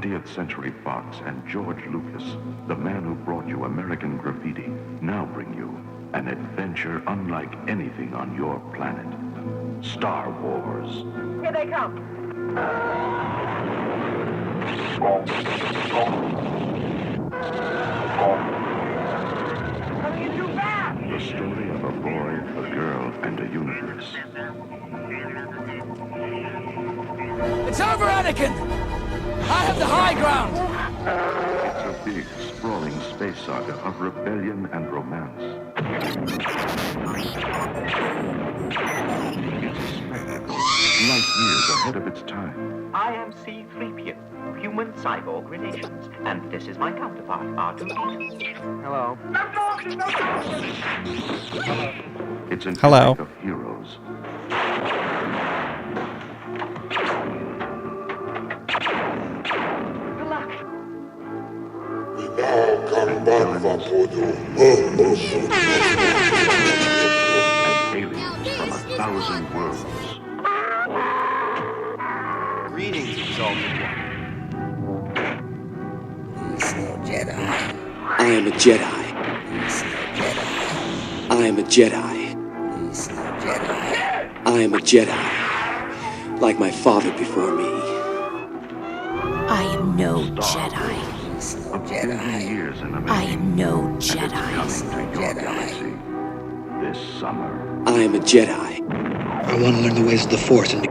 20th Century Fox and George Lucas, the man who brought you American Graffiti, now bring you an adventure unlike anything on your planet. Star Wars. Here they come. Coming in too fast! The story of a boy, a girl, and a universe. It's over, Anakin! I have the high ground! It's a big, sprawling space saga of rebellion and romance. It's a spectacle, light years ahead of its time. I am C-3PO, human cyborg relations, and this is my counterpart, R2-D2. Hello. It's an Hello. epic of heroes. Now come back, Vapodo. And aliens from 1,000 worlds. Greetings, Exalted One. He's no Jedi. I am a Jedi. He's no Jedi. I am a Jedi. He's no Jedi. I am a Jedi. Like my father before me. I am no Jedi. He's no A billion Jedi. years in the I making. am no And it's Jedi. coming to your Jedi. galaxy this summer. I am a Jedi. I want to learn the ways of the Force and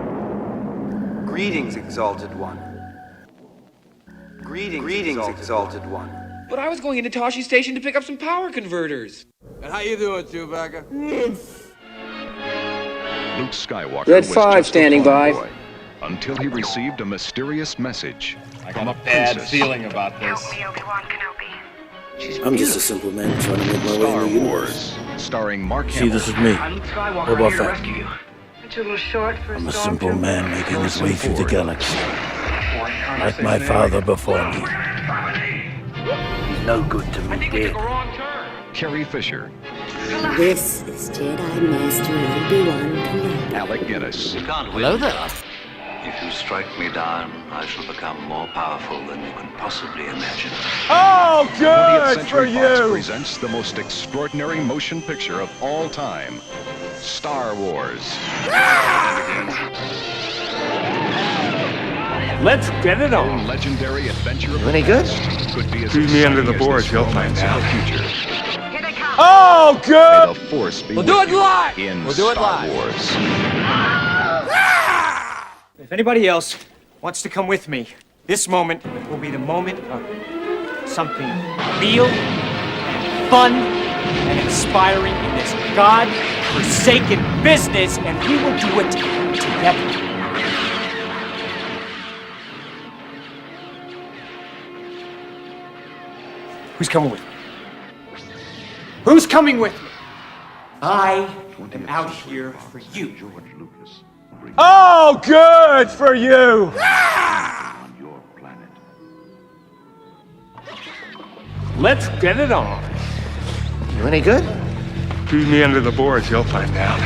Greetings, Exalted One. Greetings, Exalted One. But I was going into Toshi Station to pick up some power converters. And how you doing, Chewbacca? Luke Skywalker Red was 5 just a standing farm by. boy until he received a mysterious message. I got a bad feeling about this. Help me, Obi-Wan Kenobi. I'm just a simple man trying to make my way in Star the universe. Wars, starring Mark See, Hamill. this is me, I'm Luke Skywalker, Boba I'm here to Fett. rescue you. It's a little short for I'm a simple man making his way through the galaxy, like my Conversation father before me. He's no good to me, dead. Carrie Fisher, This is Jedi Master Obi-Wan Kenobi. Alec Guinness, Hello there. If you strike me down, I shall become more powerful than you can possibly imagine. Oh, 20th good for Century Fox you! presents the most extraordinary motion picture of all time, Star Wars. Let's get it The on. legendary adventure of Any the good? past could be as Leave me under the exciting as boards, this you'll find romance of out. the future. Here they come. Oh, May good! the Force be We'll with do it you live. in We'll do it Star live. Wars. If anybody else wants to come with me, this moment will be the moment of something real, fun, and inspiring in this God-forsaken business, and we will do it together. Who's coming with me? Who's coming with me? I am out here for you. George Lucas. Bring Oh, good for you! on your planet. Let's get it on. You any good? Leave me under the boards, you'll find out.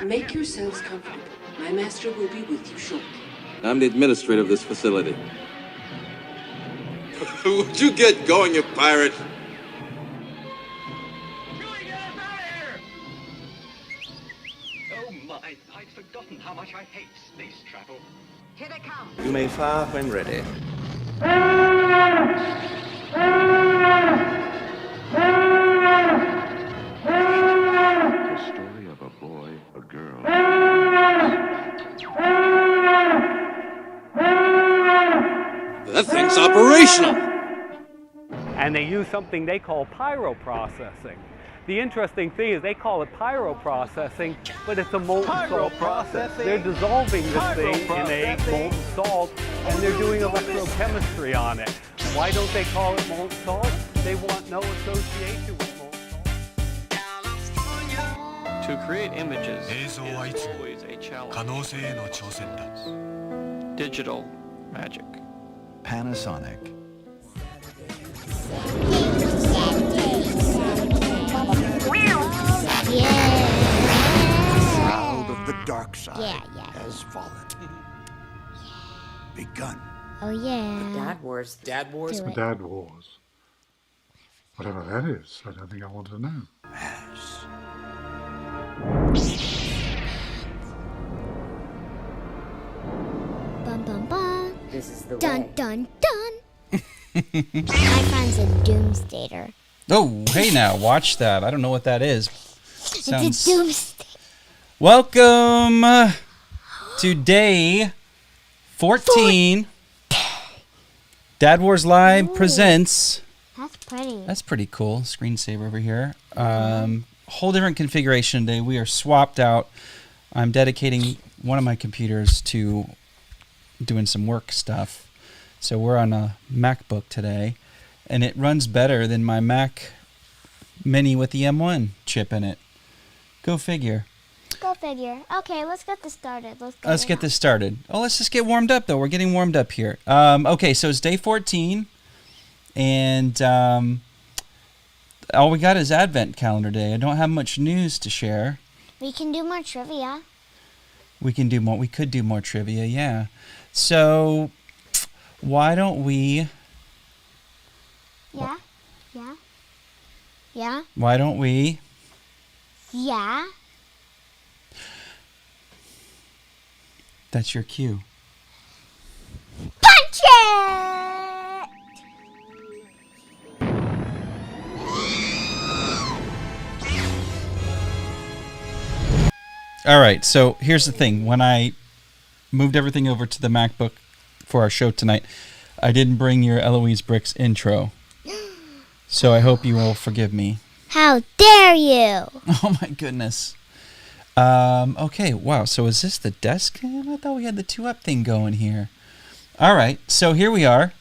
Make yourselves comfortable. My master will be with you shortly. I'm the administrator of this facility. Would you get going, you pirate? Oh my, I'd forgotten how much I hate space travel. Here they come. You may fire when ready. The story of a boy, a girl. That thing's operational. And they use something they call pyroprocessing. The interesting thing is they call it pyroprocessing, but it's a molten salt process. They're dissolving this thing in a molten salt, and they're doing electrochemistry on it. Why don't they call it molten salt? They want no association with molten salt. To create images is always a challenge. Digital magic. Panasonic. Child of the dark side has fallen. Begun Oh, yeah. Dad Wars. Dad Wars? The Dad Wars. Whatever that is, I don't think I want to know. Bum, bum, bum. This is the dun, way. dun, dun. My friend's a doomsdater. Oh, hey now, watch that. I don't know what that is. It's a doomsday. Welcome to day 14. Dad Wars Live presents. That's pretty. That's pretty cool. Screensaver over here. Whole different configuration today. We are swapped out. I'm dedicating one of my computers to doing some work stuff. So we're on a MacBook today, and it runs better than my Mac Mini with the M1 chip in it. Go figure. Go figure. Okay, let's get this started. Let's get this started. Oh, let's just get warmed up, though. We're getting warmed up here. Okay, so it's day 14, and all we got is Advent Calendar Day. I don't have much news to share. We can do more trivia. We can do more. We could do more trivia, yeah. So, why don't we... Yeah? Yeah? Yeah? Why don't we... Yeah? That's your cue. Punch it! All right, so here's the thing. When I moved everything over to the MacBook for our show tonight, I didn't bring your Eloise Bricks intro. So I hope you will forgive me. How dare you! Oh my goodness. Okay, wow, so is this the desk? I thought we had the 2-up thing going here. All right, so here we are.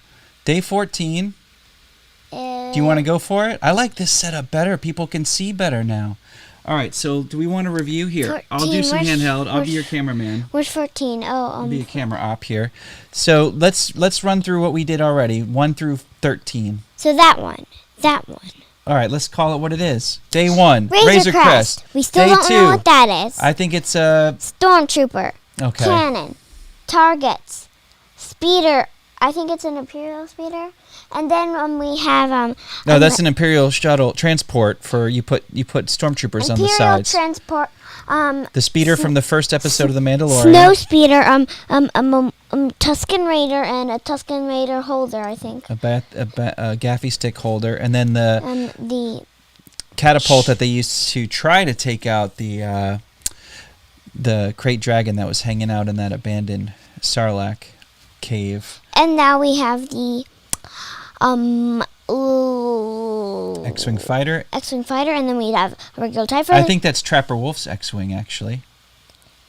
Day 14. Do you want to go for it? I like this setup better. People can see better now. All right, so do we want to review here? 14. I'll do some handheld. I'll be your cameraman. Where's 14? I'll be a camera op here. So let's run through what we did already, 1 through 13. So that one. That one. All right, let's call it what it is. Day 1, Razorcrest. We still Day don't 2, know what that is. I think it's a... Stormtrooper. Okay. Cannon. Targets. Speeder. I think it's an Imperial Speeder. And then we have... no, that's an Imperial shuttle transport for... You put stormtroopers on the sides. Imperial transport... the speeder from the first episode of The Mandalorian. Snow speeder, Tusken Raider, and a Tusken Raider holder, I think. A gaffy stick holder, and then the catapult that they used to try to take out the crate dragon that was hanging out in that abandoned Sarlacc cave. And now we have the X-Wing fighter. X-Wing fighter, and then we have a regular TIE fighter. I think that's Trapper Wolf's X-Wing, actually.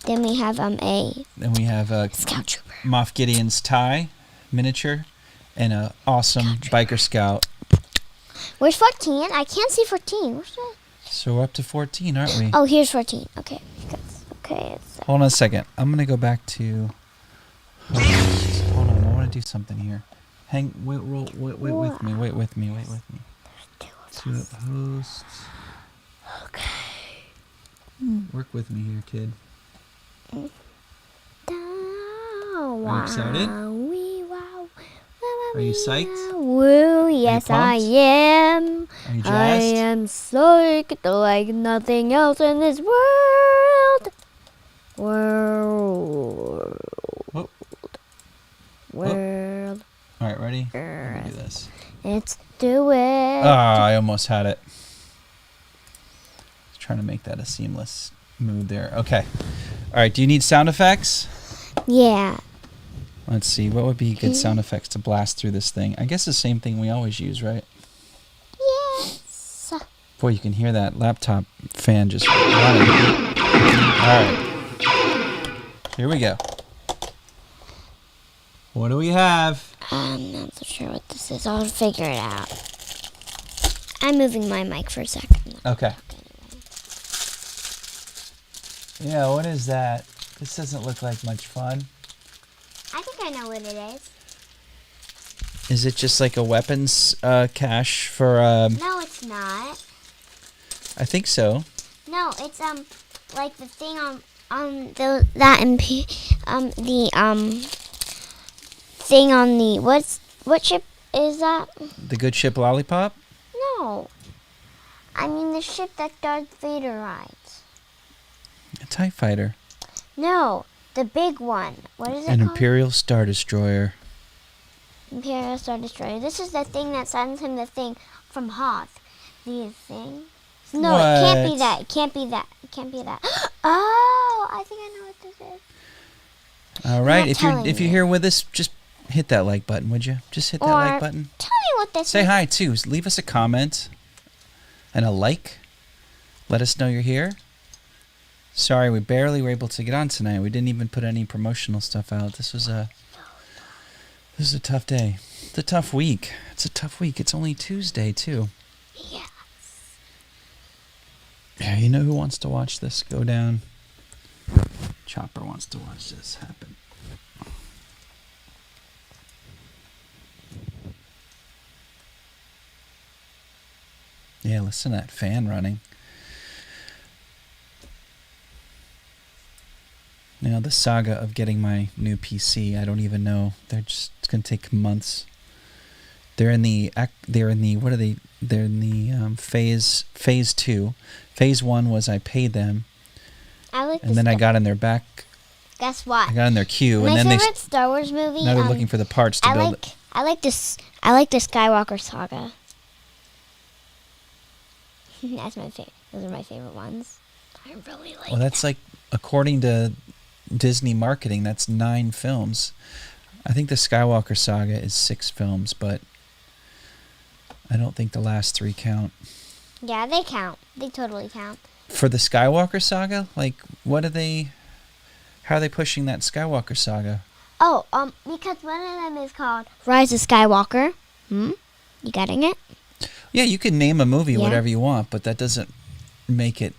Then we have Then we have Scout Trooper. Moff Gideon's TIE miniature, and a awesome biker scout. Where's 14? I can't see 14. Where's that? So we're up to 14, aren't we? Oh, here's 14. Okay. Okay. Hold on a second. I'm gonna go back to host. Hold on. I want to do something here. Wait with me. Wait with me. To host. Okay. Work with me here, kid. Are you excited? Are you psyched? Woo, yes I am. Are you jazzed? I am psyched like nothing else in this world. World. All right, ready? Let me do this. Let's do it. I almost had it. Just trying to make that a seamless move there. Okay. All right, do you need sound effects? Yeah. Let's see. What would be good sound effects to blast through this thing? I guess the same thing we always use, right? Yes. Boy, you can hear that laptop fan just running. All right. Here we go. What do we have? I'm not so sure what this is. I'll figure it out. I'm moving my mic for a second. Okay. Yeah, what is that? This doesn't look like much fun. I think I know what it is. Is it just like a weapons cache for... No, it's not. I think so. No, it's like the thing on the thing on the what ship is that? The good ship Lollipop? No. I mean the ship that Darth Vader rides. A TIE Fighter. No, the big one. What is it An called? Imperial Star Destroyer. Imperial Star Destroyer. This is the thing that sends him the thing from Hoth. The thing. No, What? it can't be that. It can't be that. It can't be that. Oh, I think I know what this is. All right, not if you're telling you. here with us, just hit that like button, would you? Just hit that Or like button. tell me what this Say is. hi too. Leave us a comment and a like. Let us know you're here. Sorry, we barely were able to get on tonight. We didn't even put any promotional stuff out. This was a tough day. It's a tough week. It's a tough week. It's only Tuesday too. Yes. Yeah, you know who wants to watch this go down? Chopper wants to watch this happen. Yeah, listen to that fan running. Now the saga of getting my new PC, I don't even know. It's going to take months. They're in the what are they? They're in the phase 2. Phase 1 was I paid them, and then I got in their back. Guess what? I got in their queue, My and then favorite Star Wars movie. now they're looking for the parts to build it. I like this. I like the Skywalker saga. That's my favorite. Those are my favorite ones. I really like. Well, that's like according to Disney marketing, that's 9 films. I think the Skywalker saga is 6 films, but I don't think the last 3 count. Yeah, they count. They totally count. For the Skywalker saga, like how are they pushing that Skywalker saga? Oh, because one of them is called Rise of Skywalker. You getting it? Yeah, you can name a movie Yeah. whatever you want, but that doesn't make it.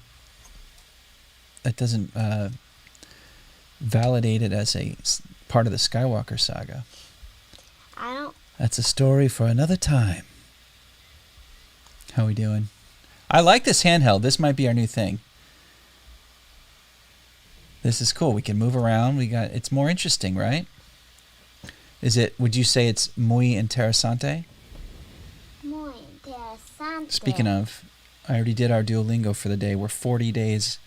That doesn't validate it as a part of the Skywalker saga. I don't. That's a story for another time. How we doing? I like this handheld. This might be our new thing. This is cool. We can move around. It's more interesting, right? Would you say it's muy interesante? Muy interesante. Speaking of, I already did our Duolingo for the day. We're 40 days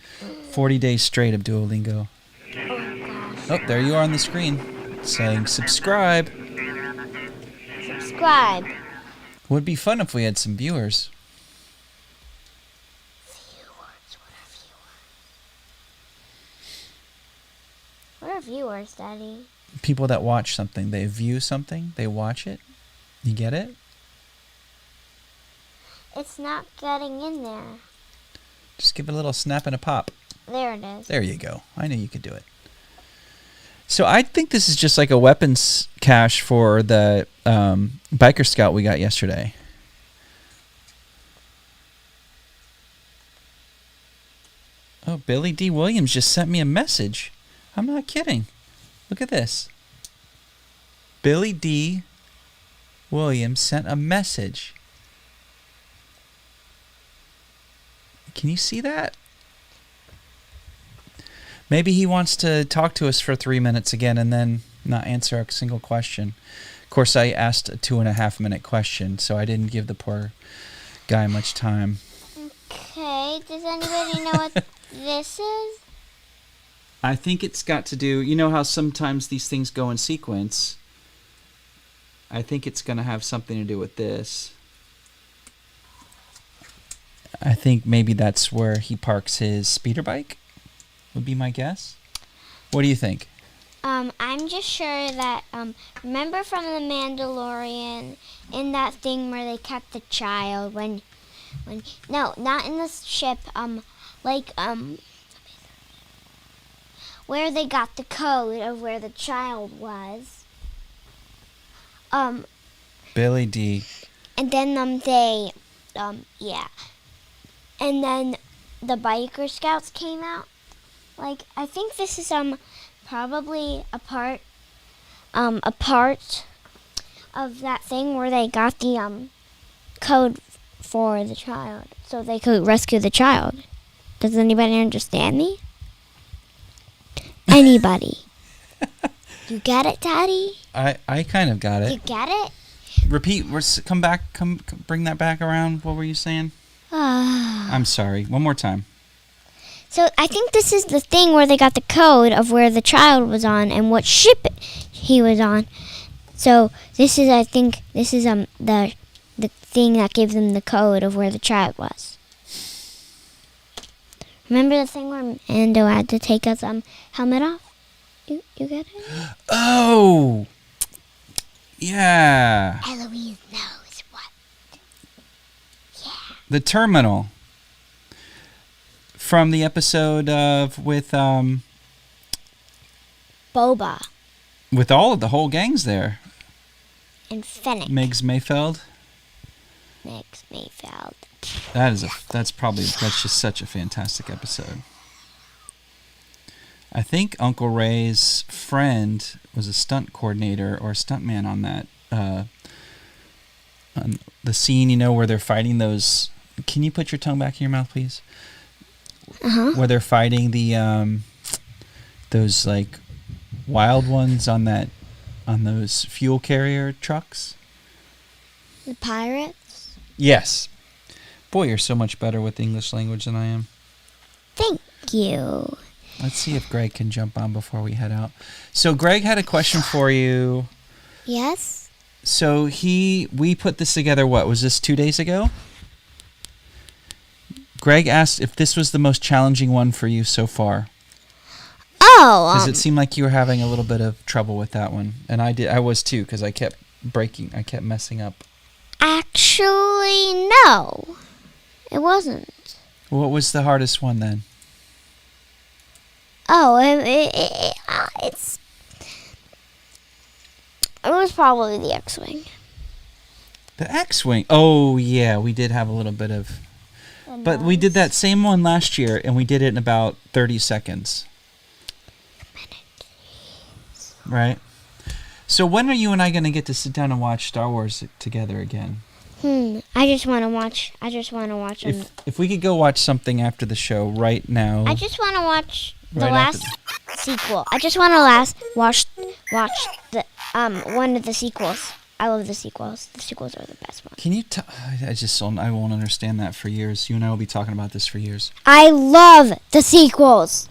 straight of Duolingo. Oh, there you are on the screen saying subscribe. Subscribe. Would be fun if we had some viewers. What are viewers, Daddy? People that watch something. They view something. They watch it. You get it? It's not getting in there. Just give it a little snap and a pop. There it is. There you go. I knew you could do it. So I think this is just like a weapons cache for the biker scout we got yesterday. Oh, Billy D. Williams just sent me a message. I'm not kidding. Look at this. Billy D. Williams sent a message. Can you see that? Maybe he wants to talk to us for 3 minutes again and then not answer a single question. Of course, I asked a 2.5-minute question, so I didn't give the poor guy much time. Okay, does anybody know what this is? I think it's got to do, you know how sometimes these things go in sequence? I think it's going to have something to do with this. I think maybe that's where he parks his speeder bike, would be my guess. What do you think? I'm just sure that, remember from The Mandalorian, in that thing where they kept the child no, not in the ship, where they got the code of where the child was. Billy D. And then, yeah. And then the biker scouts came out. I think this is, probably a part of that thing where they got the, code for the child, so they could rescue the child. Does anybody understand me? Anybody? You get it, Daddy? I kind of got it. You get it? Repeat. Come back. Come bring that back around. What were you saying? I'm sorry. One more time. So I think this is the thing where they got the code of where the child was on and what ship he was on. So this is, I think, the thing that gave them the code of where the child was. Remember the thing where Mando had to take his helmet off? You get it? Oh! Yeah. Eloise knows what. Yeah. The terminal. From the episode with Boba. With all of the whole gangs there. And Fennec. Miggs Mayfeld. That's just such a fantastic episode. I think Uncle Ray's friend was a stunt coordinator or a stuntman on that. On the scene, where they're fighting those. Can you put your tongue back in your mouth, please? Where they're fighting the those like wild ones on those fuel carrier trucks. The pirates? Yes. Boy, you're so much better with the English language than I am. Thank you. Let's see if Greg can jump on before we head out. So Greg had a question for you. Yes? So we put this together, what, was this 2 days ago? Greg asked if this was the most challenging one for you so far. Oh. Because it seemed like you were having a little bit of trouble with that one. And I was too, because I kept messing up. Actually, no. It wasn't. What was the hardest one then? Oh, it was probably the X-Wing. The X-Wing? Oh, yeah, we did have a little bit of... But we did that same one last year, and we did it in about 30 seconds. Right? So when are you and I going to get to sit down and watch Star Wars together again? I just want to watch them. If we could go watch something after the show right now. I just want to watch the last sequel. I just want to watch the one of the sequels. I love the sequels. The sequels are the best ones. Can you I won't understand that for years. You and I will be talking about this for years. I love the sequels.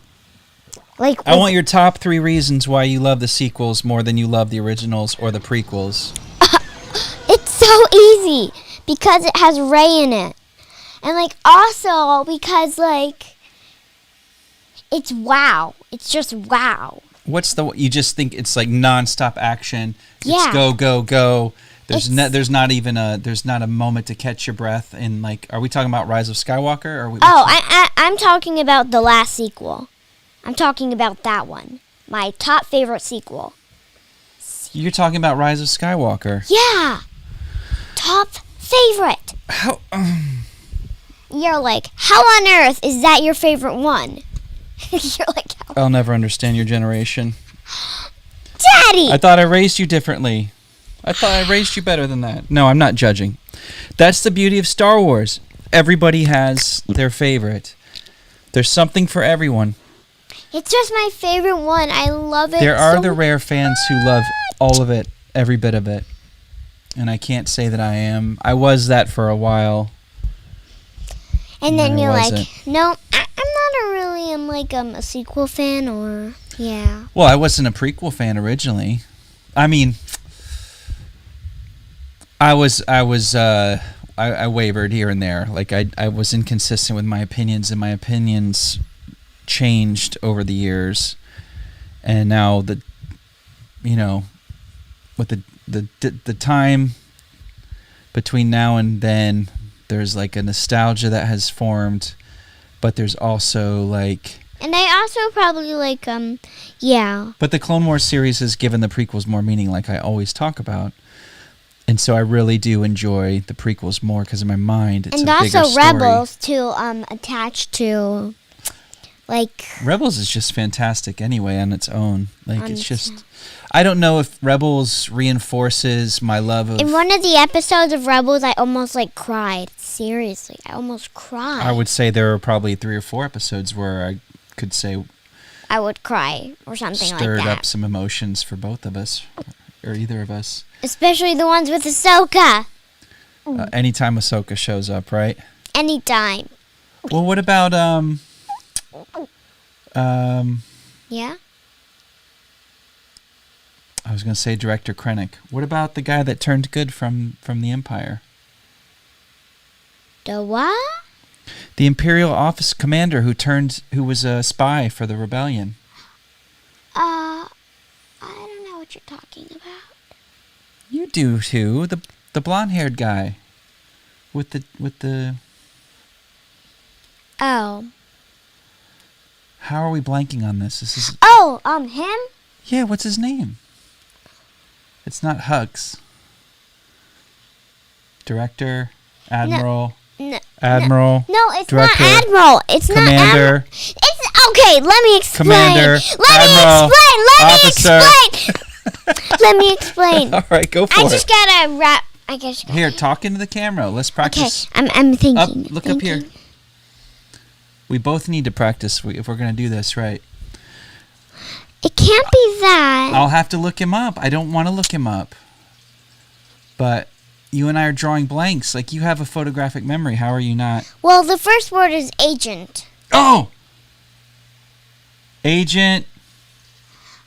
I want your top 3 reasons why you love the sequels more than you love the originals or the prequels. It's so easy because it has Rey in it. And also because it's wow. It's just wow. You just think it's like non-stop action. Yeah. It's go, go, go. There's not a moment to catch your breath. And are we talking about Rise of Skywalker? Or I'm talking about the last sequel. I'm talking about that one. My top favorite sequel. You're talking about Rise of Skywalker. Yeah. Top favorite. How? You're like, how on earth is that your favorite one? You're like, I'll never understand your generation. Daddy! I thought I raised you differently. I thought I raised you better than that. No, I'm not judging. That's the beauty of Star Wars. Everybody has their favorite. There's something for everyone. It's just my favorite one. I love it. There are the rare fans who love all of it, every bit of it. And I can't say that I am. I was that for a while. And then you're like, no, I'm a sequel fan or, yeah. Well, I wasn't a prequel fan originally. I mean, I wavered here and there. I was inconsistent with my opinions, and my opinions changed over the years. And now with the time between now and then, there's a nostalgia that has formed, but there's also and I also probably yeah. But the Clone Wars series has given the prequels more meaning, like I always talk about. And so I really do enjoy the prequels more because in my mind it's a bigger story. And also Rebels to attach to Rebels is just fantastic anyway on its own. It's just I don't know if Rebels reinforces my love of... In one of the episodes of Rebels, I almost cried. Seriously, I almost cried. I would say there are probably 3 or 4 episodes where I could say I would cry or something like that. Stirred up some emotions for both of us, or either of us. Especially the ones with Ahsoka. Anytime Ahsoka shows up, right? Anytime. Well, what about Yeah? I was going to say Director Krennic. What about the guy that turned good from the Empire? The what? The Imperial Office Commander who was a spy for the rebellion. I don't know what you're talking about. You do too. The blonde-haired guy with the. Oh. How are we blanking on this? This is. Oh, him? Yeah. What's his name? It's not Hux. Director, Admiral. Admiral. No, it's Director, not Admiral. It's Commander, not Admiral. It's okay. Let me explain. Commander, Let me explain. All right, go for it. I just gotta wrap. I guess. Here, talk into the camera. Let's practice. Okay, I'm thinking. Look up here. We both need to practice if we're gonna do this right. It can't be that. I'll have to look him up. I don't want to look him up. But you and I are drawing blanks. Like, you have a photographic memory. How are you not? Well, the first word is agent. Oh! Agent.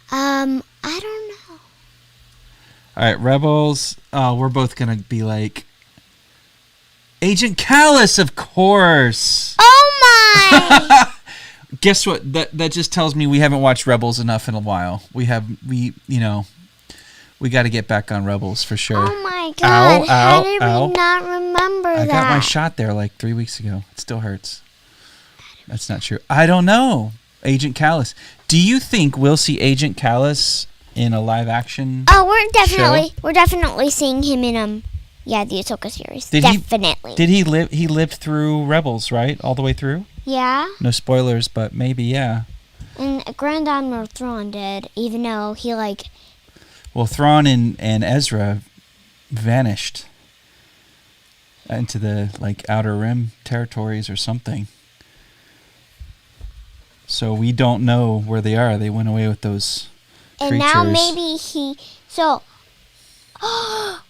I don't know. All right, Rebels. Oh, we're both going to be like... Agent Callus, of course! Oh, my! Guess what? That just tells me we haven't watched Rebels enough in a while. We got to get back on Rebels for sure. Oh my God! How did we not remember that? I got my shot there like 3 weeks ago. It still hurts. That's not true. I don't know. Agent Callus. Do you think we'll see Agent Callus in a live action? Oh, we're definitely seeing him in the Ahsoka series. Definitely. Did he live? He lived through Rebels, right? All the way through. Yeah. No spoilers, but maybe, yeah. And Grand Admiral Thrawn did, even though he Well, Thrawn and Ezra vanished into the Outer Rim territories or something. So we don't know where they are. They went away with those creatures. And now maybe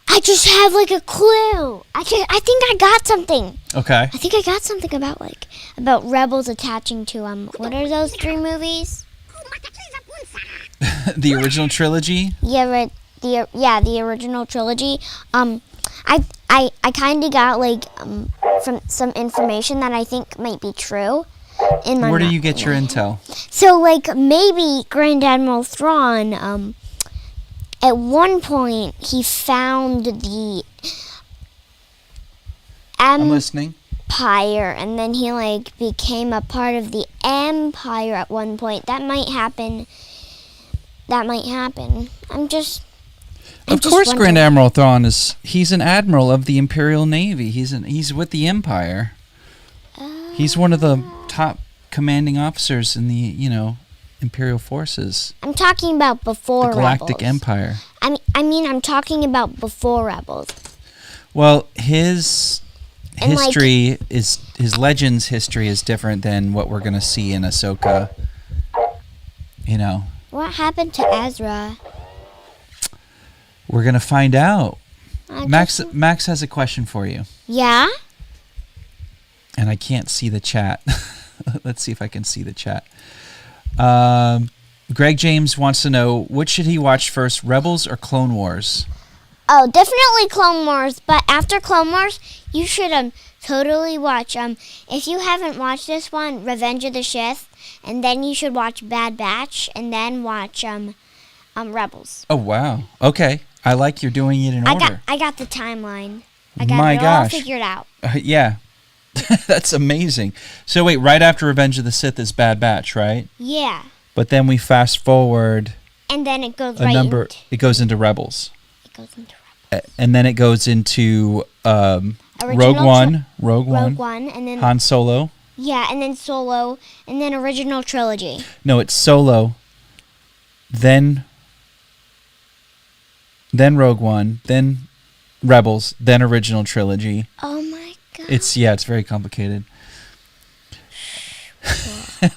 I just have a clue. I think I got something. Okay. I think I got something about Rebels attaching to what are those 3 movies? The original trilogy? Yeah, right. The original trilogy. I kind of got from some information that I think might be true. Where do you get your intel? So maybe Grand Admiral Thrawn at one point he found the I'm listening. Empire, and then he became a part of the Empire at one point. That might happen. Of course, Grand Admiral Thrawn he's an admiral of the Imperial Navy. He's with the Empire. He's one of the top commanding officers in the Imperial forces. I'm talking about before the Galactic Rebels. Empire. I'm talking about before Rebels. Well, his history his Legends history is different than what we're gonna see in Ahsoka. What happened to Ezra? We're gonna find out. Max has a question for you. Yeah? And I can't see the chat. Let's see if I can see the chat. Greg James wants to know, what should he watch first, Rebels or Clone Wars? Oh, definitely Clone Wars. But after Clone Wars, you should totally watch if you haven't watched this one, Revenge of the Sith, and then you should watch Bad Batch, and then watch Rebels. Oh wow. Okay. I like you're doing it in order. I got the timeline. I got it all figured out. Yeah. That's amazing. So wait, right after Revenge of the Sith is Bad Batch, right? Yeah. But then we fast forward. And then it goes it goes into Rebels. It goes into Rebels. And then it goes into Rogue One, and then Han Solo. Yeah, and then Solo, and then original trilogy. No, it's Solo. Then Rogue One, then Rebels, then original trilogy. Oh my God. It's very complicated.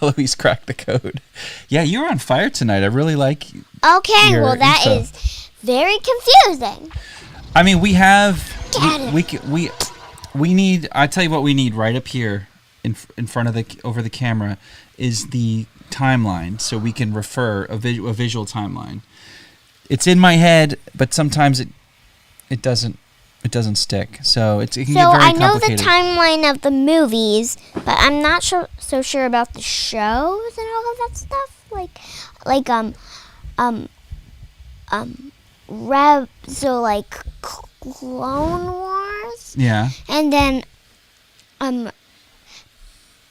Louise cracked the code. Yeah, you're on fire tonight. I really like. Okay, your well that info. is very confusing. I mean, we have we need. I tell you what, we need right up here in front of over the camera is the timeline, so we can refer a visual timeline. It's in my head, but sometimes it doesn't stick. So it can get very complicated. I know the timeline of the movies, but I'm not so sure about the shows and all of that stuff. Clone Wars. Yeah. And then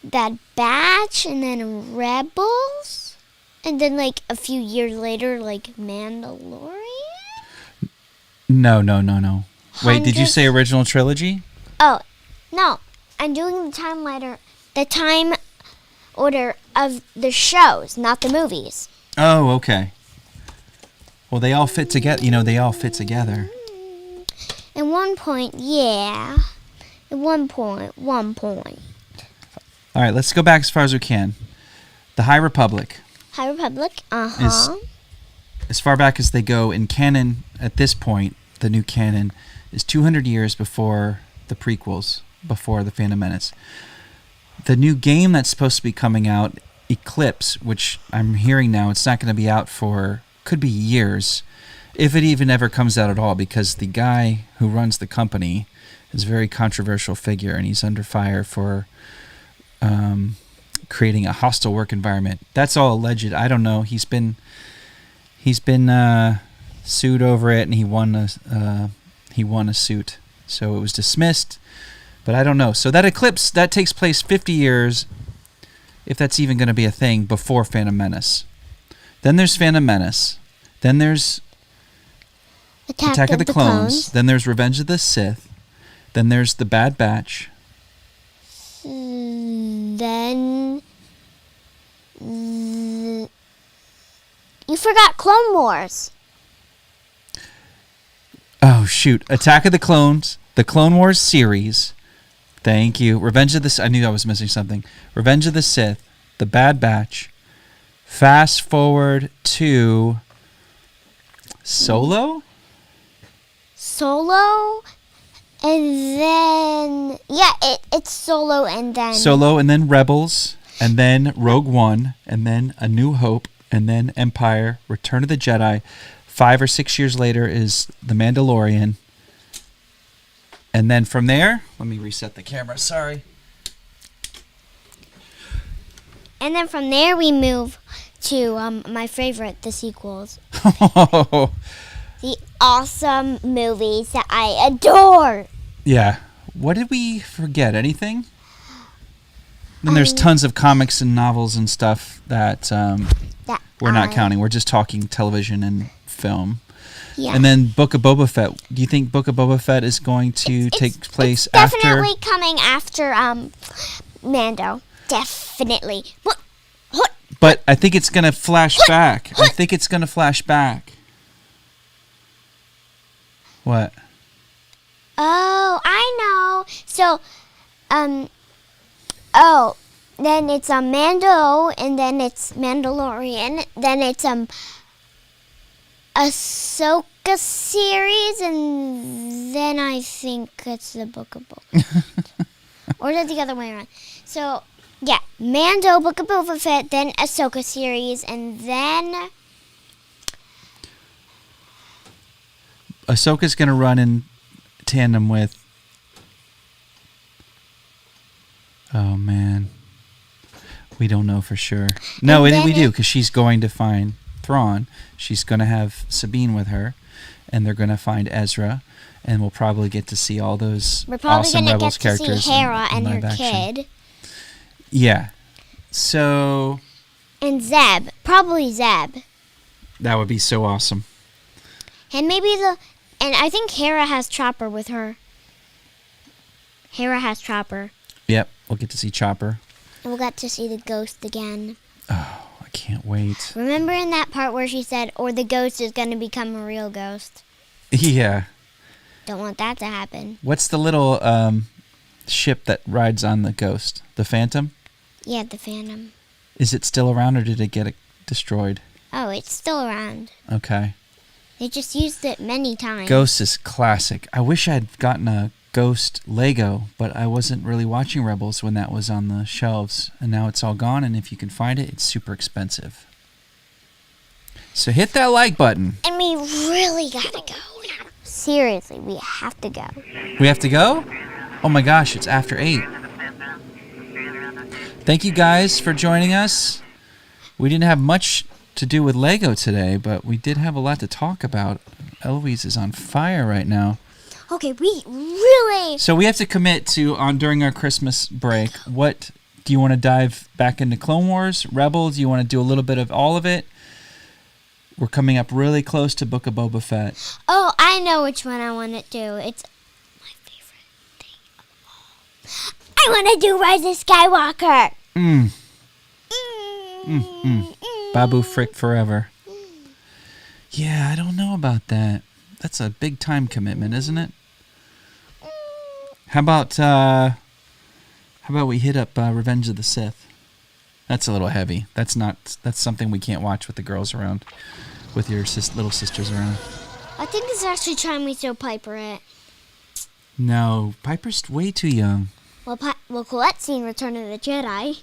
Bad Batch, and then Rebels, and then a few years later Mandalorian. No. Wait, did you say original trilogy? Oh, no. I'm doing the time order of the shows, not the movies. Oh, okay. Well, they all fit together. They all fit together. At one point, yeah. At one point. All right, let's go back as far as we can. The High Republic. High Republic, uh-huh. As far back as they go in canon at this point, the new canon is 200 years before the prequels, before The Phantom Menace. The new game that's supposed to be coming out, Eclipse, which I'm hearing now it's not going to be out for, could be years, if it even ever comes out at all, because the guy who runs the company is a very controversial figure, and he's under fire for creating a hostile work environment. That's all alleged. I don't know. He's been sued over it, and he won a suit, so it was dismissed. But I don't know. So that Eclipse, that takes place 50 years, if that's even going to be a thing, before Phantom Menace. Then there's Phantom Menace. Then there's Attack of the Clones. Then there's Revenge of the Sith. Then there's The Bad Batch. Then you forgot Clone Wars. Oh, shoot. Attack of the Clones, the Clone Wars series. Thank you. Revenge of the... I knew I was missing something. Revenge of the Sith, The Bad Batch. Fast forward to Solo? Solo? And then... Yeah, it's Solo and then... Solo and then Rebels, and then Rogue One, and then A New Hope, and then Empire, Return of the Jedi. 5 or 6 years later is The Mandalorian. And then from there... Let me reset the camera, sorry. And then from there we move to my favorite, the sequels. The awesome movies that I adore. Yeah. What did we forget? Anything? Then there's tons of comics and novels and stuff that we're not counting. We're just talking television and film. Yeah. And then Book of Boba Fett. Do you think Book of Boba Fett is going to take place after? Definitely coming after Mando. Definitely. But I think it's going to flash back. I think it's going to flash back. What? Oh, I know. So, then it's Mando, and then it's Mandalorian, then it's Ahsoka series, and then I think it's the Book of Boba Fett. Or is it the other way around? So, yeah, Mando, Book of Boba Fett, then Ahsoka series, and then... Ahsoka's going to run in tandem with... Oh, man. We don't know for sure. No, we do, because she's going to find Thrawn. She's going to have Sabine with her, and they're going to find Ezra, and we'll probably get to see all those awesome Rebels characters. We're probably going to get to see Hera and her kid. Yeah. So... And Zeb. Probably Zeb. That would be so awesome. And maybe And I think Hera has Chopper with her. Hera has Chopper. Yep, we'll get to see Chopper. And we'll get to see the ghost again. Oh, I can't wait. Remember in that part where she said, or the ghost is going to become a real ghost? Yeah. Don't want that to happen. What's the little ship that rides on the ghost? The Phantom? Yeah, the Phantom. Is it still around or did it get destroyed? Oh, it's still around. Okay. They just used it many times. Ghost is classic. I wish I had gotten a Ghost Lego, but I wasn't really watching Rebels when that was on the shelves. And now it's all gone, and if you can find it, it's super expensive. So hit that like button. And we really gotta go. Seriously, we have to go. We have to go? Oh my gosh, it's after 8. Thank you guys for joining us. We didn't have much to do with Lego today, but we did have a lot to talk about. Eloise is on fire right now. Okay, we really... So we have to commit to, during our Christmas break, what do you want to dive back into Clone Wars, Rebels? Do you want to do a little bit of all of it? We're coming up really close to Book of Boba Fett. Oh, I know which one I want to do. It's my favorite thing of all. I want to do Rise of Skywalker. Babu Frick forever. Yeah, I don't know about that. That's a big time commitment, isn't it? How about we hit up Revenge of the Sith? That's a little heavy. That's something we can't watch with the girls around, with your little sisters around. I think it's actually time we throw Piper it. No, Piper's way too young. Well, Colette's seen Return of the Jedi.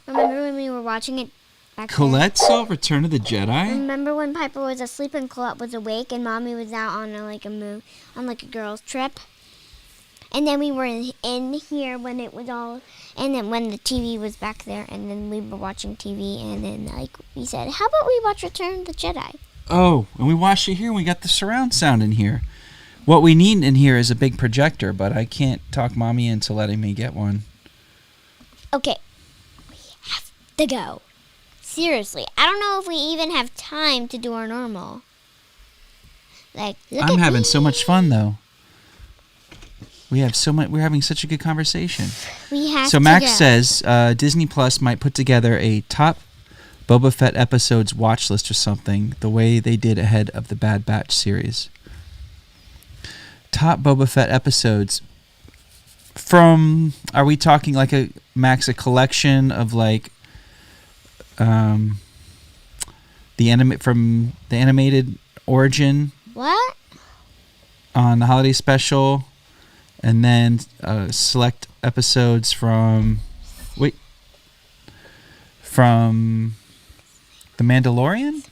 Remember when we were watching it back Colette saw Return of the Jedi? Remember when Piper was asleep and Colette was awake and Mommy was out on a girls' trip? And then we were in here when it was all... And then when the TV was back there, and then we were watching TV, and then we said, how about we watch Return of the Jedi? Oh, and we watched it here, and we got the surround sound in here. What we need in here is a big projector, but I can't talk Mommy into letting me get one. Okay, we have to go. Seriously, I don't know if we even have time to do our normal. I'm having so much fun, though. We're having such a good conversation. We have so to Max go. says Disney Plus might put together a top Boba Fett episodes watch list or something, the way they did ahead of the Bad Batch series. Top Boba Fett episodes from, are we talking like a collection of from the animated origin? What? On the holiday special, and then select episodes from The Mandalorian?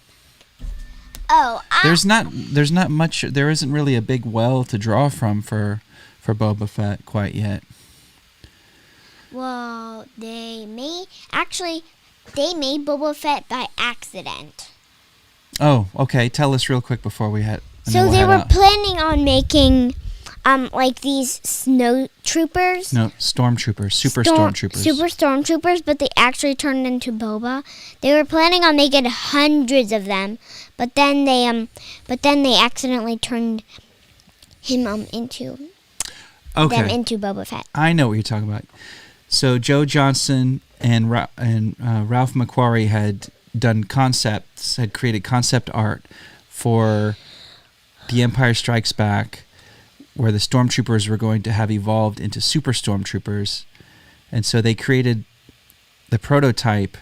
Oh, there's not much. There isn't really a big well to draw from for Boba Fett quite yet. Well, they made Boba Fett by accident. Oh, okay. Tell us real quick before we head. So they were planning on making, these snow troopers. No, stormtroopers, super stormtroopers. Super stormtroopers, but they actually turned into Boba. They were planning on making hundreds of them, but then they accidentally turned him into Boba Fett. I know what you're talking about. So Joe Johnston and Ralph McQuarrie had created concept art for The Empire Strikes Back, where the stormtroopers were going to have evolved into super stormtroopers. And so they created the prototype,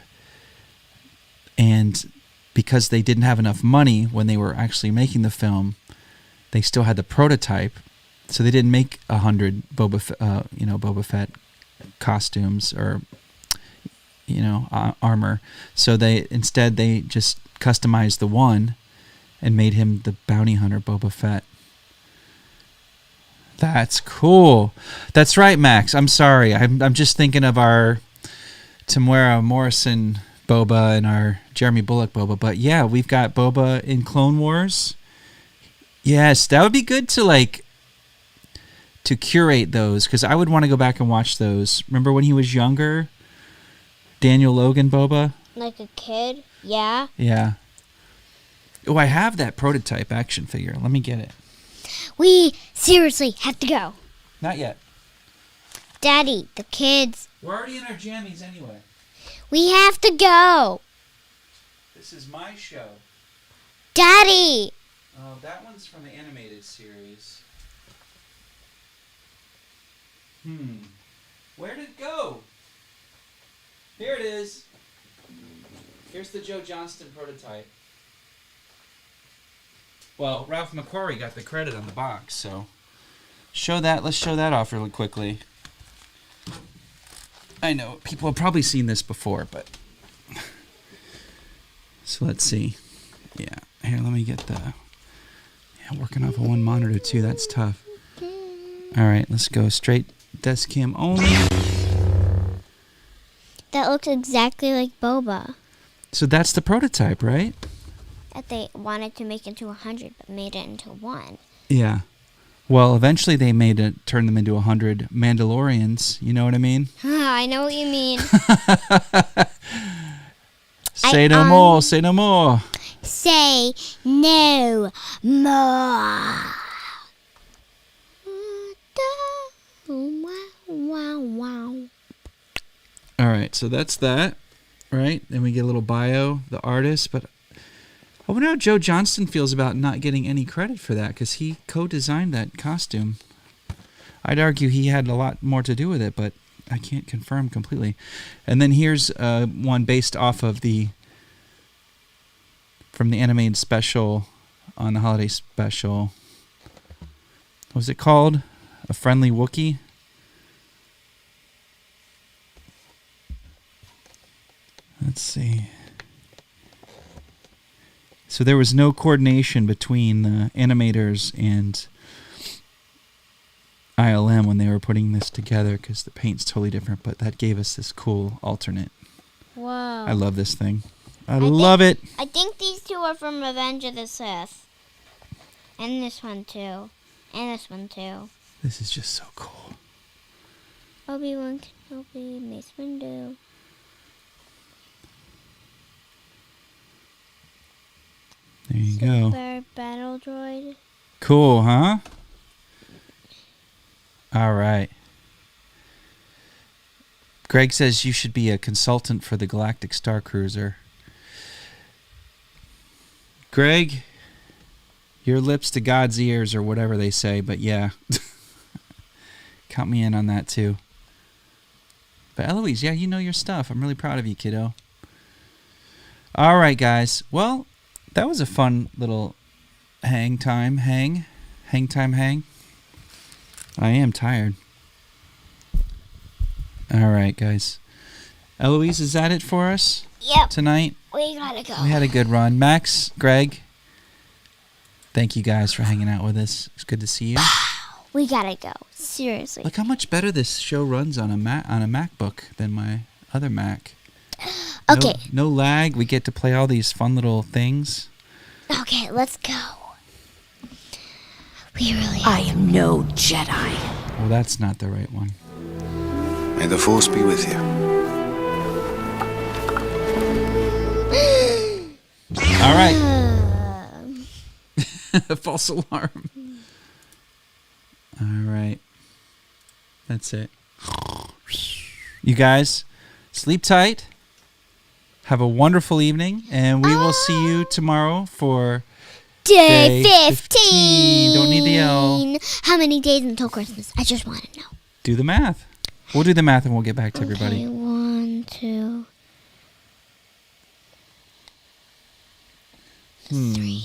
and because they didn't have enough money when they were actually making the film, they still had the prototype. So they didn't make 100 Boba Fett costumes or armor. So they just customized the one and made him the bounty hunter Boba Fett. That's cool. That's right, Max. I'm sorry. I'm just thinking of our Tamara Morrison Boba and our Jeremy Bulloch Boba. But yeah, we've got Boba in Clone Wars. Yes, that would be good to curate those, because I would want to go back and watch those. Remember when he was younger? Daniel Logan Boba? Like a kid? Yeah. Yeah. Oh, I have that prototype action figure. Let me get it. We seriously have to go. Not yet. Daddy, the kids. We're already in our jammies anyway. We have to go. This is my show. Daddy. Oh, that one's from the animated series. Where did it go? Here it is. Here's the Joe Johnston prototype. Well, Ralph McQuarrie got the credit on the box, so let's show that off really quickly. I know people have probably seen this before, but so let's see. Yeah, here, let me get the working off of one monitor too. That's tough. All right, let's go straight desk cam only. That looks exactly like Boba. So that's the prototype, right? That they wanted to make into 100, but made it into 1. Yeah. Well, eventually they turned them into 100 Mandalorians. You know what I mean? I know what you mean. Say no more. Say no more. Say no more. All right, so that's that, right? Then we get a little bio, the artist, but I wonder how Joe Johnston feels about not getting any credit for that, because he co-designed that costume. I'd argue he had a lot more to do with it, but I can't confirm completely. And then here's one based off of from the animated special on the holiday special. What was it called? A Friendly Wookie? Let's see. So there was no coordination between the animators and ILM when they were putting this together because the paint's totally different, but that gave us this cool alternate. Whoa. I love this thing. I love it. I think these two are from Revenge of the Sith. And this one too. And this one too. This is just so cool. Obi-Wan Kenobi, Mace Windu. There you go. Super battle droid. Cool, huh? All right. Greg says you should be a consultant for the Galactic Star Cruiser. Greg, your lips to God's ears or whatever they say, but yeah. Count me in on that too. But Eloise, yeah, you know your stuff. I'm really proud of you, kiddo. All right, guys. Well, that was a fun little hang time. I am tired. All right, guys. Eloise, is that it for us? Yep. Tonight? We gotta go. We had a good run. Max, Greg, thank you guys for hanging out with us. It's good to see you. We gotta go. Seriously. Look how much better this show runs on a MacBook than my other Mac. Okay. No lag. We get to play all these fun little things. Okay, let's go. I am no Jedi. Well, that's not the right one. May the Force be with you. All right. False alarm. All right. That's it. You guys, sleep tight. Have a wonderful evening, and we will see you tomorrow for Day 15. Don't need the L. How many days until Christmas? I just want to know. Do the math. We'll do the math and we'll get back to everybody. 1, 2, 3.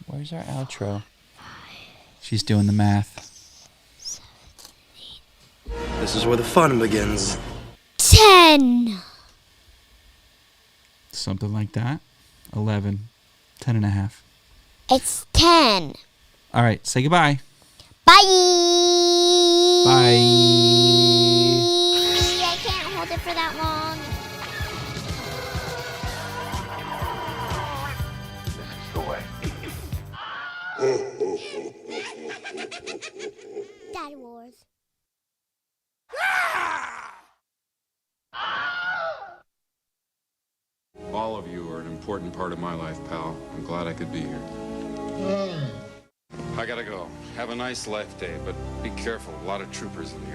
Where's our outro? She's doing the math. 7, 8. This is where the fun begins. 10. Something like that. 11. 10 and a half. It's 10. All right. Say goodbye. Bye. Bye. I can't hold it for that long. This is the way. Daddy Wars. All of you are an important part of my life, pal. I'm glad I could be here. I gotta go. Have a nice life day, but be careful. A lot of troopers in here.